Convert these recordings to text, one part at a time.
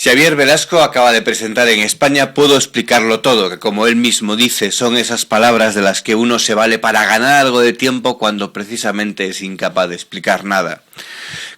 Xavier Velasco acaba de presentar en España Puedo explicarlo todo, que como él mismo dice, son esas palabras de las que uno se vale para ganar algo de tiempo cuando precisamente es incapaz de explicar nada.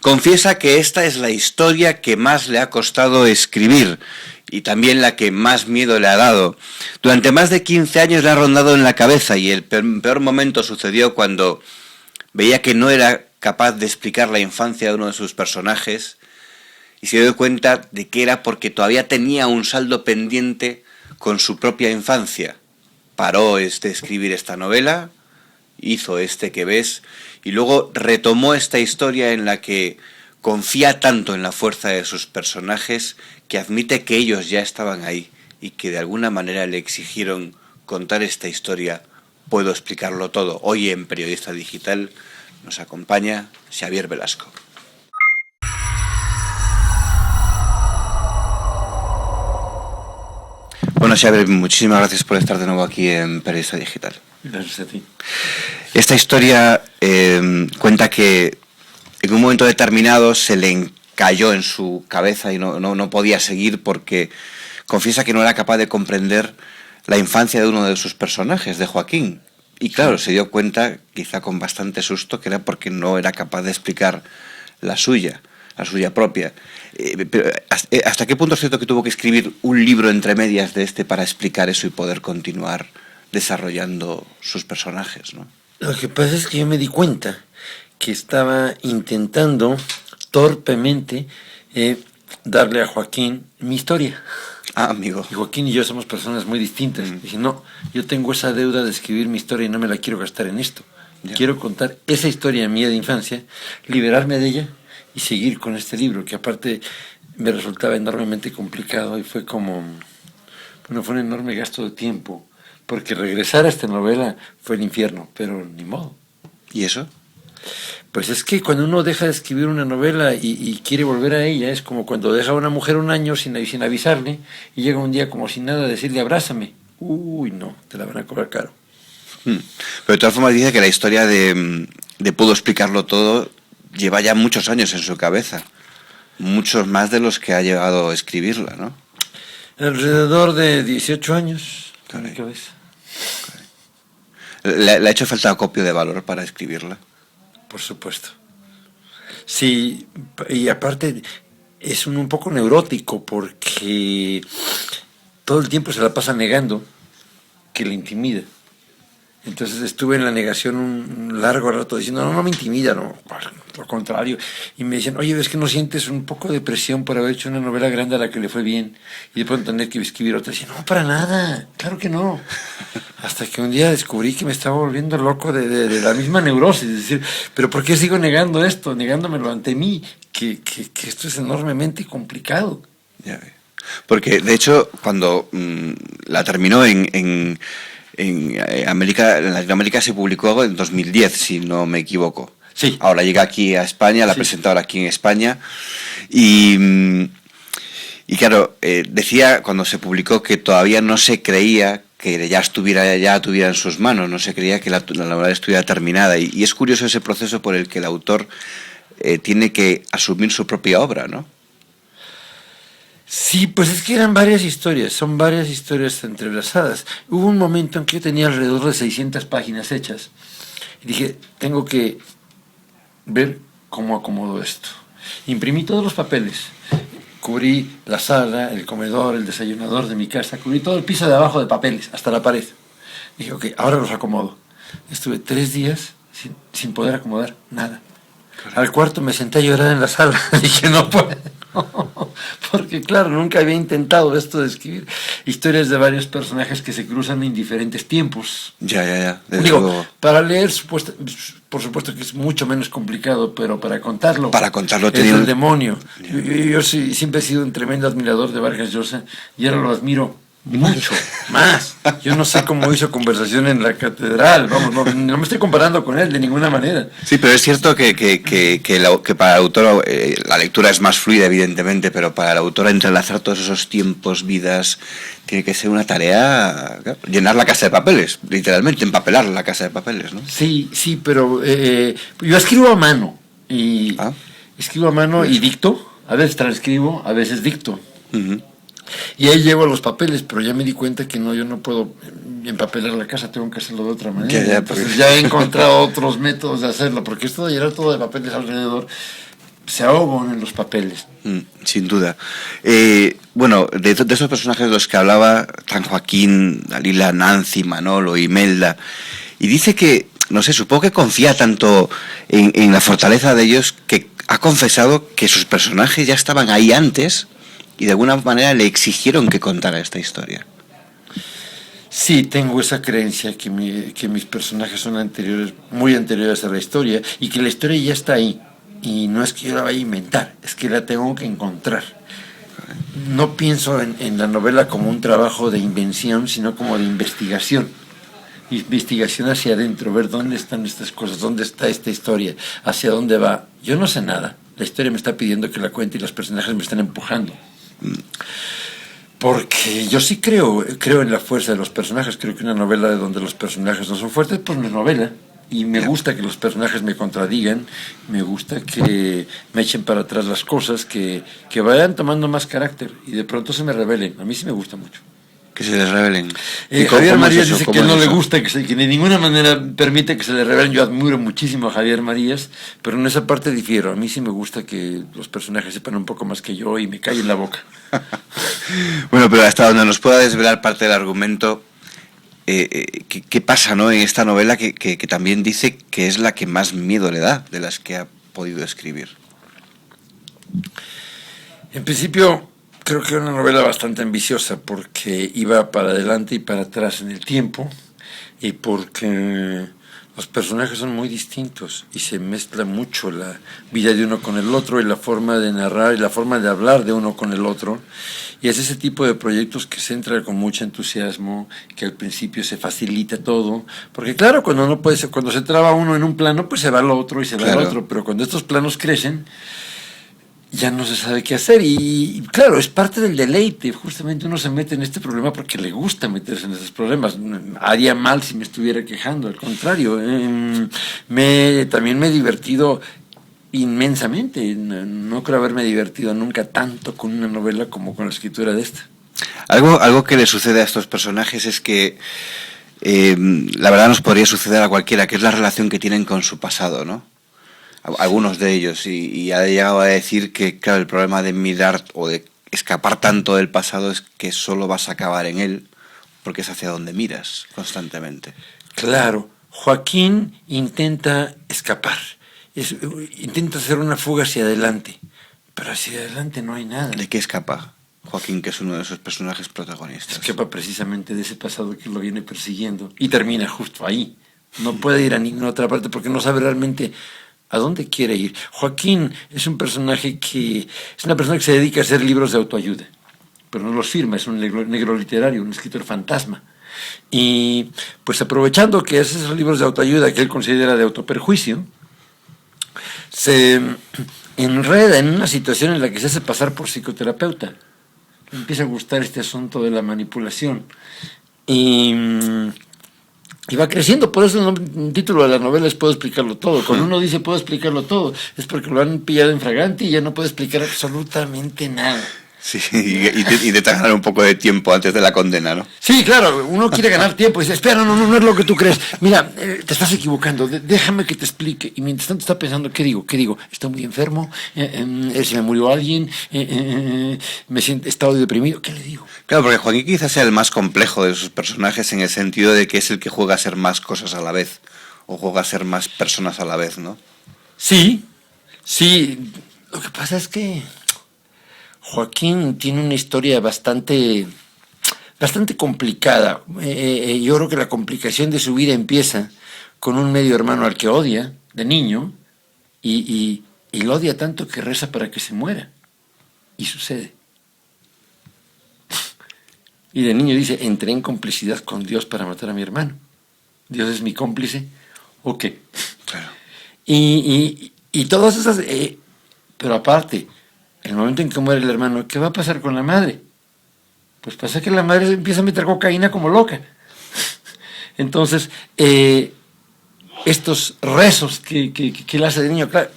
Confiesa que esta es la historia que más le ha costado escribir y también la que más miedo le ha dado. Durante más de 15 años le ha rondado en la cabeza y el peor momento sucedió cuando veía que no era capaz de explicar la infancia de uno de sus personajes y se dio cuenta de que era porque todavía tenía un saldo pendiente con su propia infancia. Paró de escribir esta novela, hizo este que ves, y luego retomó esta historia en la que confía tanto en la fuerza de sus personajes que admite que ellos ya estaban ahí y que de alguna manera le exigieron contar esta historia. Puedo explicarlo todo. Hoy en Periodista Digital nos acompaña Xavier Velasco. Bueno, Xavier, muchísimas gracias por estar de nuevo aquí en Periodista Digital. Gracias a ti. Esta historia cuenta que en un momento determinado se le encalló en su cabeza y no podía seguir porque confiesa que no era capaz de comprender la infancia de uno de sus personajes, de Joaquín. Y claro, se dio cuenta, quizá con bastante susto, que era porque no era capaz de explicar la suya propia. Pero ¿hasta qué punto es cierto que tuvo que escribir un libro entre medias de este para explicar eso y poder continuar desarrollando sus personajes, ¿no? Lo que pasa es que yo me di cuenta que estaba intentando torpemente darle a Joaquín mi historia. Ah, amigo. Y Joaquín y yo somos personas muy distintas. Dije, no, yo tengo esa deuda de escribir mi historia y no me la quiero gastar en esto. Ya. Quiero contar esa historia mía de infancia, liberarme de ella y seguir con este libro, que aparte me resultaba enormemente complicado y fue como, bueno, fue un enorme gasto de tiempo, porque regresar a esta novela fue el infierno, pero ni modo. ¿Y eso? Pues es que cuando uno deja de escribir una novela y quiere volver a ella, es como cuando deja a una mujer un año sin avisarle y llega un día como sin nada a decirle abrázame. Uy, no, te la van a cobrar caro. Pero de todas formas dice que la historia de Puedo explicarlo todo lleva ya muchos años en su cabeza, muchos más de los que ha llegado a escribirla, ¿no? Alrededor de 18 años en mi cabeza. ¿Le ha hecho falta acopio de valor para escribirla? Por supuesto. Sí, y aparte es un poco neurótico porque todo el tiempo se la pasa negando que le intimida. Entonces estuve en la negación un largo rato diciendo, no me intimida, no, lo contrario. Y me decían, oye, ¿ves que no sientes un poco de presión por haber hecho una novela grande a la que le fue bien? Y después tener que escribir otra. Y decía, no, para nada, claro que no. Hasta que un día descubrí que me estaba volviendo loco de la misma neurosis. Es decir, ¿pero por qué sigo negando esto? Negándomelo ante mí, que esto es enormemente complicado. Ya ve. Porque, de hecho, cuando la terminó en Latinoamérica se publicó en 2010, si no me equivoco. Sí. Ahora llega aquí a España, la presenta ahora aquí en España. Y claro, decía cuando se publicó que todavía no se creía que ya tuviera en sus manos, no se creía que la novela estuviera terminada. Y es curioso ese proceso por el que el autor tiene que asumir su propia obra, ¿no? Sí, pues es que eran varias historias, son varias historias entrelazadas. Hubo un momento en que yo tenía alrededor de 600 páginas hechas y dije, tengo que ver cómo acomodo esto. Imprimí todos los papeles, cubrí la sala, el comedor, el desayunador de mi casa, cubrí todo el piso de abajo de papeles, hasta la pared. Dije, ok, ahora los acomodo. Estuve 3 días sin poder acomodar nada. Al cuarto me senté a llorar en la sala. Dije, no puedo. Porque claro, nunca había intentado esto de escribir historias de varios personajes que se cruzan en diferentes tiempos. Ya. Digo, para leer, por supuesto que es mucho menos complicado, pero para contarlo es el demonio. Yo sí, siempre he sido un tremendo admirador de Vargas Llosa y ahora lo admiro mucho más. Yo no sé cómo hizo Conversación en la Catedral, vamos, no me estoy comparando con él de ninguna manera. Sí, pero es cierto que para el autor la lectura es más fluida, evidentemente, pero para el autor entrelazar todos esos tiempos, vidas, tiene que ser una tarea, claro, llenar la casa de papeles, literalmente, empapelar la casa de papeles, ¿no? Sí, pero yo escribo a mano y escribo a mano y dicto, a veces transcribo, a veces dicto. Ujú. Y ahí llevo los papeles, pero ya me di cuenta que no, yo no puedo empapelar la casa, tengo que hacerlo de otra manera. Ya, Entonces ya he encontrado otros métodos de hacerlo, porque esto de llenar todo de papeles alrededor, se ahogan en los papeles. Sin duda. Bueno, de esos personajes de los que hablaba, San Joaquín, Dalila, Nancy, Manolo, Imelda, y dice que, no sé, supongo que confía tanto en la fortaleza de ellos que ha confesado que sus personajes ya estaban ahí antes y de alguna manera le exigieron que contara esta historia. Sí, tengo esa creencia que mis personajes son anteriores, muy anteriores a la historia, y que la historia ya está ahí. Y no es que yo la vaya a inventar, es que la tengo que encontrar. No pienso en la novela como un trabajo de invención, sino como de investigación. Investigación hacia adentro, ver dónde están estas cosas, dónde está esta historia, hacia dónde va. Yo no sé nada, la historia me está pidiendo que la cuente y los personajes me están empujando. Porque yo sí creo en la fuerza de los personajes. Creo que una novela de donde los personajes no son fuertes, pues no es novela. Y me gusta que los personajes me contradigan, me gusta que me echen para atrás las cosas, que vayan tomando más carácter y de pronto se me revelen. A mí sí me gusta mucho. Que se les revelen. Javier Marías dice que no le gusta, que de ninguna manera permite que se le revelen. Yo admiro muchísimo a Javier Marías, pero en esa parte difiero. A mí sí me gusta que los personajes sepan un poco más que yo y me callen la boca. Bueno, pero hasta donde nos pueda desvelar parte del argumento, ¿qué pasa, ¿no?, en esta novela que también dice que es la que más miedo le da de las que ha podido escribir? En principio, creo que era una novela bastante ambiciosa porque iba para adelante y para atrás en el tiempo y porque los personajes son muy distintos y se mezcla mucho la vida de uno con el otro y la forma de narrar y la forma de hablar de uno con el otro. Y es ese tipo de proyectos que se entra con mucho entusiasmo, que al principio se facilita todo, porque claro, cuando se traba uno en un plano, pues se va al otro y se va al otro, pero cuando estos planos crecen, ya no se sabe qué hacer y claro, es parte del deleite. Justamente uno se mete en este problema porque le gusta meterse en esos problemas. Haría mal si me estuviera quejando, al contrario. También me he divertido inmensamente. No creo haberme divertido nunca tanto con una novela como con la escritura de esta. Algo que le sucede a estos personajes es que la verdad nos podría suceder a cualquiera, que es la relación que tienen con su pasado, ¿no? Algunos de ellos, y ha llegado a decir que, claro, el problema de mirar o de escapar tanto del pasado es que solo vas a acabar en él porque es hacia donde miras constantemente. Claro, Joaquín intenta escapar, intenta hacer una fuga hacia adelante, pero hacia adelante no hay nada. ¿De qué escapa Joaquín, que es uno de esos personajes protagonistas? Escapa precisamente de ese pasado que lo viene persiguiendo y termina justo ahí. No puede ir a ninguna otra parte porque no sabe realmente ¿a dónde quiere ir? Joaquín es un personaje es una persona que se dedica a hacer libros de autoayuda, pero no los firma, es un negro literario, un escritor fantasma. Y pues aprovechando que hace esos libros de autoayuda que él considera de autoperjuicio, se enreda en una situación en la que se hace pasar por psicoterapeuta. Le empieza a gustar este asunto de la manipulación. Y va creciendo, por eso el título de la novela es Puedo explicarlo todo. Cuando uno dice puedo explicarlo todo, es porque lo han pillado en fragante y ya no puede explicar absolutamente nada. Sí, y te ganar un poco de tiempo antes de la condena, ¿no? Sí, claro, uno quiere ganar tiempo y dice, espera, no es lo que tú crees. Mira, te estás equivocando, déjame que te explique. Y mientras tanto está pensando, ¿qué digo? ¿Estoy muy enfermo? ¿Se me murió alguien? ¿Me he estado deprimido? ¿Qué le digo? Claro, porque Joaquín quizás sea el más complejo de sus personajes en el sentido de que es el que juega a ser más cosas a la vez, o juega a ser más personas a la vez, ¿no? Sí. Lo que pasa es que Joaquín tiene una historia bastante complicada. Yo creo que la complicación de su vida empieza con un medio hermano al que odia de niño y lo odia tanto que reza para que se muera. Y sucede. Y de niño dice, entré en complicidad con Dios para matar a mi hermano. ¿Dios es mi cómplice? ¿O qué? Claro. Y todas esas... pero aparte, el momento en que muere el hermano, ¿qué va a pasar con la madre? Pues pasa que la madre empieza a meter cocaína como loca. Entonces, estos rezos que él hace de niño, claro,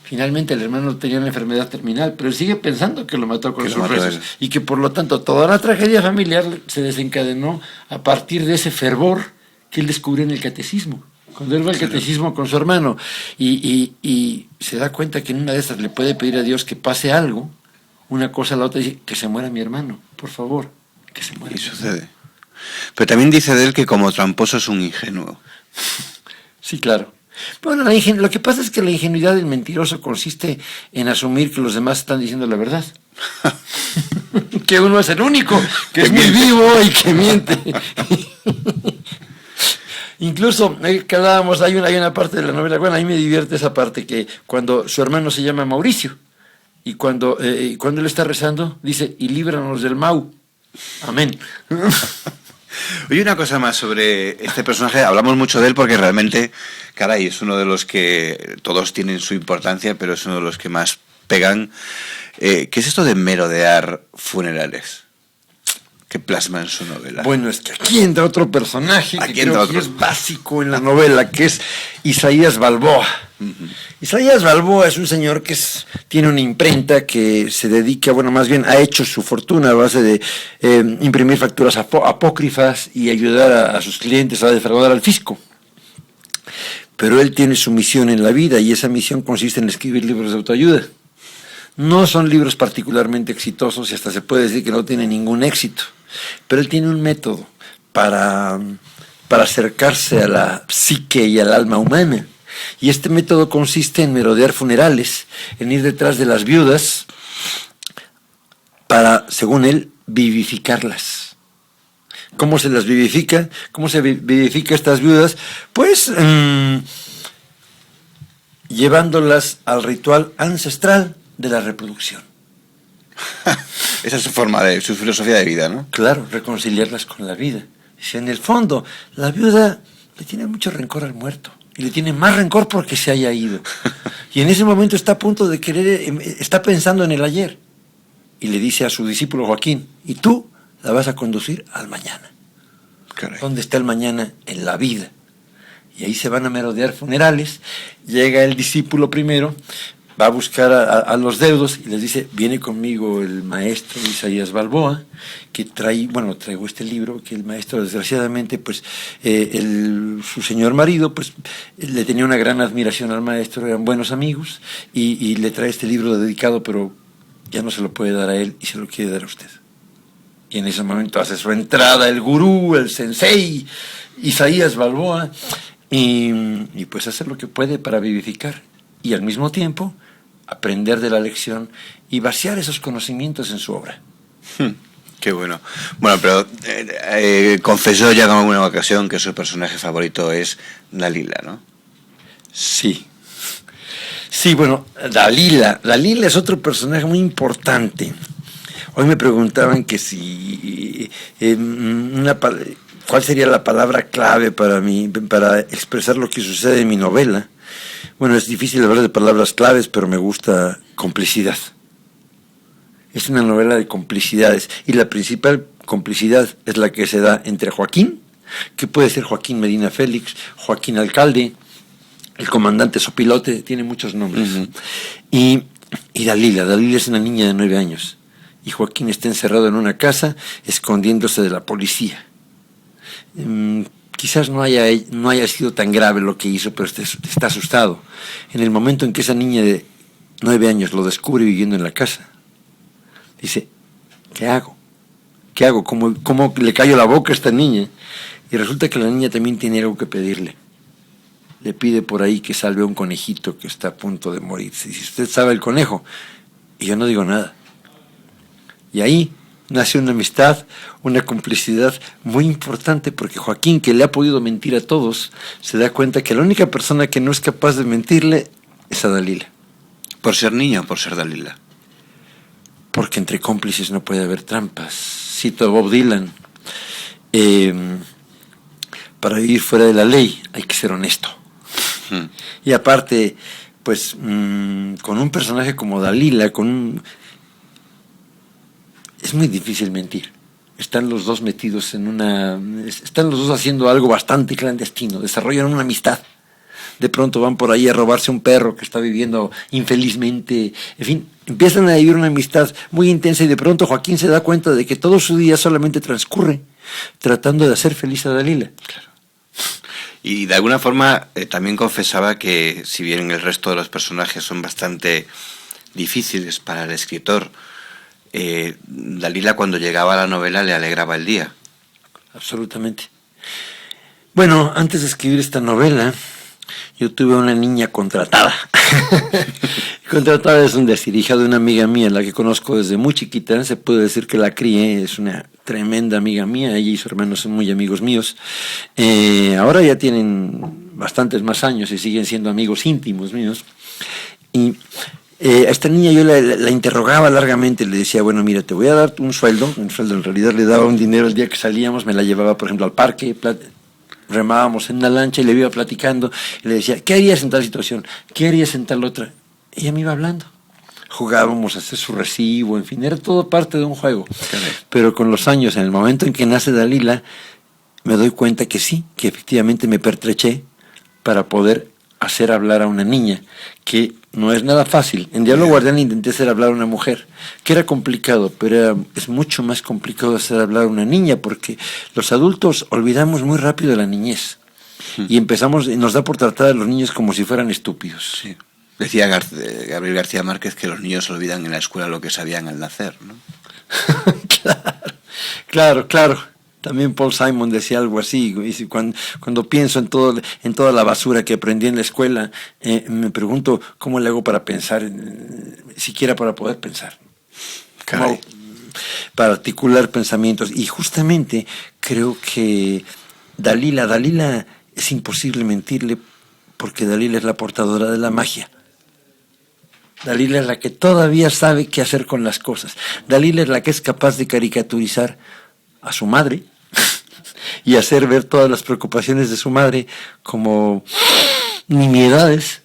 Finalmente el hermano tenía una enfermedad terminal, pero él sigue pensando que lo mató con Que lo sus mató rezos él. y que por lo tanto toda la tragedia familiar se desencadenó a partir de ese fervor que él descubrió en el catecismo. Cuando él va al catecismo con su hermano y se da cuenta que en una de esas le puede pedir a Dios que pase algo, una cosa a la otra dice, que se muera mi hermano, por favor, que se muera. Y sucede. Pero también dice de él que como tramposo es un ingenuo. Sí, claro. Bueno, lo que pasa es que la ingenuidad del mentiroso consiste en asumir que los demás están diciendo la verdad. Que uno es el único, que es muy vivo y que miente. Incluso, que hablábamos, hay una parte de la novela, bueno, a mí me divierte esa parte, que cuando su hermano se llama Mauricio, y cuando él está rezando, dice, y líbranos del Mau. Amén. Oye, una cosa más sobre este personaje. Hablamos mucho de él porque realmente, caray, es uno de los que todos tienen su importancia, pero es uno de los que más pegan. ¿Qué es esto de merodear funerales? Que plasma en su novela. Bueno, es que aquí entra otro personaje Aquí que entra creo otro. que es básico en la novela, que es Isaías Balboa. Uh-huh. Isaías Balboa es un señor que tiene una imprenta que se dedica, bueno, más bien ha hecho su fortuna a base de imprimir facturas apócrifas y ayudar a sus clientes a defraudar al fisco. Pero él tiene su misión en la vida y esa misión consiste en escribir libros de autoayuda. No son libros particularmente exitosos y hasta se puede decir que no tienen ningún éxito, pero él tiene un método para acercarse a la psique y al alma humana. Y este método consiste en merodear funerales, en ir detrás de las viudas para, según él, vivificarlas. ¿Cómo se las vivifica? ¿Cómo se vivifica a estas viudas? Pues llevándolas al ritual ancestral de la reproducción. Esa es su forma su filosofía de vida, ¿no? Claro, reconciliarlas con la vida. Si en el fondo la viuda le tiene mucho rencor al muerto y le tiene más rencor porque se haya ido. Y en ese momento está a punto de está pensando en el ayer y le dice a su discípulo Joaquín, y tú la vas a conducir al mañana. Caray. ¿Dónde está el mañana? En la vida. Y ahí se van a merodear funerales. Llega el discípulo primero, va a buscar a los deudos y les dice, viene conmigo el maestro Isaías Balboa, que traigo este libro, que el maestro desgraciadamente, pues, su señor marido, pues, le tenía una gran admiración al maestro, eran buenos amigos, y le trae este libro dedicado, pero ya no se lo puede dar a él y se lo quiere dar a usted. Y en ese momento hace su entrada el gurú, el sensei, Isaías Balboa, y pues hace lo que puede para vivificar, y al mismo tiempo aprender de la lección y vaciar esos conocimientos en su obra. Qué bueno. Bueno, pero confesó ya en alguna ocasión que su personaje favorito es Dalila, ¿no? Sí. Sí, bueno, Dalila es otro personaje muy importante. Hoy me preguntaban que si cuál sería la palabra clave para mí, para expresar lo que sucede en mi novela. Bueno, es difícil hablar de palabras claves, pero me gusta complicidad. Es una novela de complicidades, y la principal complicidad es la que se da entre Joaquín, que puede ser Joaquín Medina Félix, Joaquín Alcalde, el comandante Sopilote, tiene muchos nombres, uh-huh. y Dalila es una niña de 9 años, y Joaquín está encerrado en una casa, escondiéndose de la policía. Quizás no haya sido tan grave lo que hizo, pero está asustado. En el momento en que esa niña de 9 años lo descubre viviendo en la casa, dice, ¿qué hago? ¿Qué hago? ¿Cómo le callo la boca a esta niña? Y resulta que la niña también tiene algo que pedirle. Le pide por ahí que salve a un conejito que está a punto de morir. Dice, ¿usted sabe el conejo? Y yo no digo nada. Y ahí nace una amistad, una complicidad muy importante, porque Joaquín, que le ha podido mentir a todos, se da cuenta que la única persona que no es capaz de mentirle es a Dalila. ¿Por ser niña o por ser Dalila? Porque entre cómplices no puede haber trampas. Cito a Bob Dylan, para vivir fuera de la ley hay que ser honesto. Y aparte, pues, con un personaje como Dalila, es muy difícil mentir. Están los dos metidos están los dos haciendo algo bastante clandestino, desarrollan una amistad de pronto van por ahí a robarse un perro que está viviendo infelizmente, en fin, empiezan a vivir una amistad muy intensa y de pronto Joaquín se da cuenta de que todo su día solamente transcurre tratando de hacer feliz a Dalila. Claro. Y de alguna forma también confesaba que si bien el resto de los personajes son bastante difíciles para el escritor, Dalila cuando llegaba a la novela le alegraba el día. Absolutamente. Bueno, antes de escribir esta novela, yo tuve una niña contratada. Contratada es un decir, hija de una amiga mía, la que conozco desde muy chiquita, se puede decir que la crié, es una tremenda amiga mía, ella y su hermano son muy amigos míos. Ahora ya tienen bastantes más años y siguen siendo amigos íntimos míos. Y a esta niña yo la interrogaba largamente, le decía, bueno, mira, te voy a dar un sueldo en realidad le daba un dinero el día que salíamos, me la llevaba, por ejemplo, al parque, remábamos en una lancha y le iba platicando, y le decía, ¿qué harías en tal situación? ¿Qué harías en tal otra? Y ella me iba hablando. Jugábamos a hacer su recibo, en fin, era todo parte de un juego. Pero con los años, en el momento en que nace Dalila, me doy cuenta que sí, que efectivamente me pertreché para poder hacer hablar a una niña, que no es nada fácil. En Diablo Guardián intenté hacer hablar a una mujer, que era complicado, pero es mucho más complicado hacer hablar a una niña, porque los adultos olvidamos muy rápido la niñez, y nos da por tratar a los niños como si fueran estúpidos. Sí. Decía Gabriel García Márquez que los niños olvidan en la escuela lo que sabían al nacer, ¿no? Claro. También Paul Simon decía algo así. Cuando pienso en toda la basura que aprendí en la escuela, me pregunto cómo le hago para pensar, siquiera para poder pensar. Caray. Para articular pensamientos. Y justamente creo que Dalila es imposible mentirle, porque Dalila es la portadora de la magia. Dalila es la que todavía sabe qué hacer con las cosas. Dalila es la que es capaz de caricaturizar a su madre y hacer ver todas las preocupaciones de su madre como nimiedades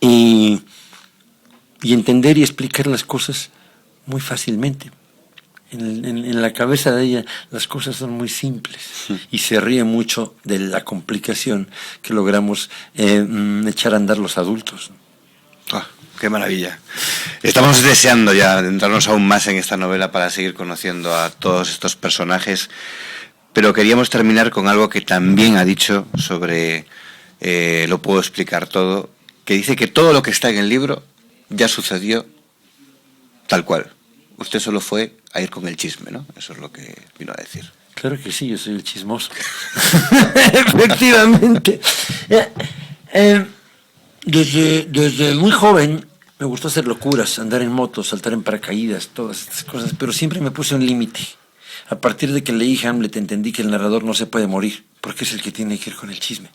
y entender y explicar las cosas muy fácilmente. En la cabeza de ella las cosas son muy simples y se ríe mucho de la complicación que logramos echar a andar los adultos. ¡Qué maravilla! Estamos deseando ya adentrarnos aún más en esta novela para seguir conociendo a todos estos personajes, pero queríamos terminar con algo que también ha dicho sobre Lo puedo explicar todo, que dice que todo lo que está en el libro ya sucedió tal cual. Usted solo fue a ir con el chisme, ¿no? Eso es lo que vino a decir. Claro que sí, yo soy el chismoso. Efectivamente. Desde muy joven me gustó hacer locuras, andar en moto, saltar en paracaídas, todas estas cosas, pero siempre me puse un límite. A partir de que leí Hamlet entendí que el narrador no se puede morir, porque es el que tiene que ir con el chisme.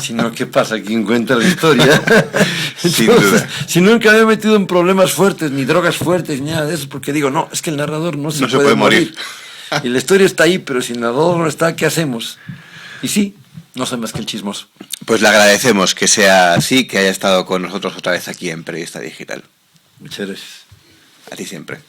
Si no, ¿qué pasa? ¿Quién cuenta la historia? Entonces, sin duda. Si nunca me he metido en problemas fuertes, ni drogas fuertes, ni nada de eso, porque digo, no, es que el narrador no se puede morir. Y la historia está ahí, pero si el narrador no está, ¿qué hacemos? Y sí, no soy más que el chismoso. Pues le agradecemos que sea así, que haya estado con nosotros otra vez aquí en Periodista Digital. Muchas gracias. A ti siempre.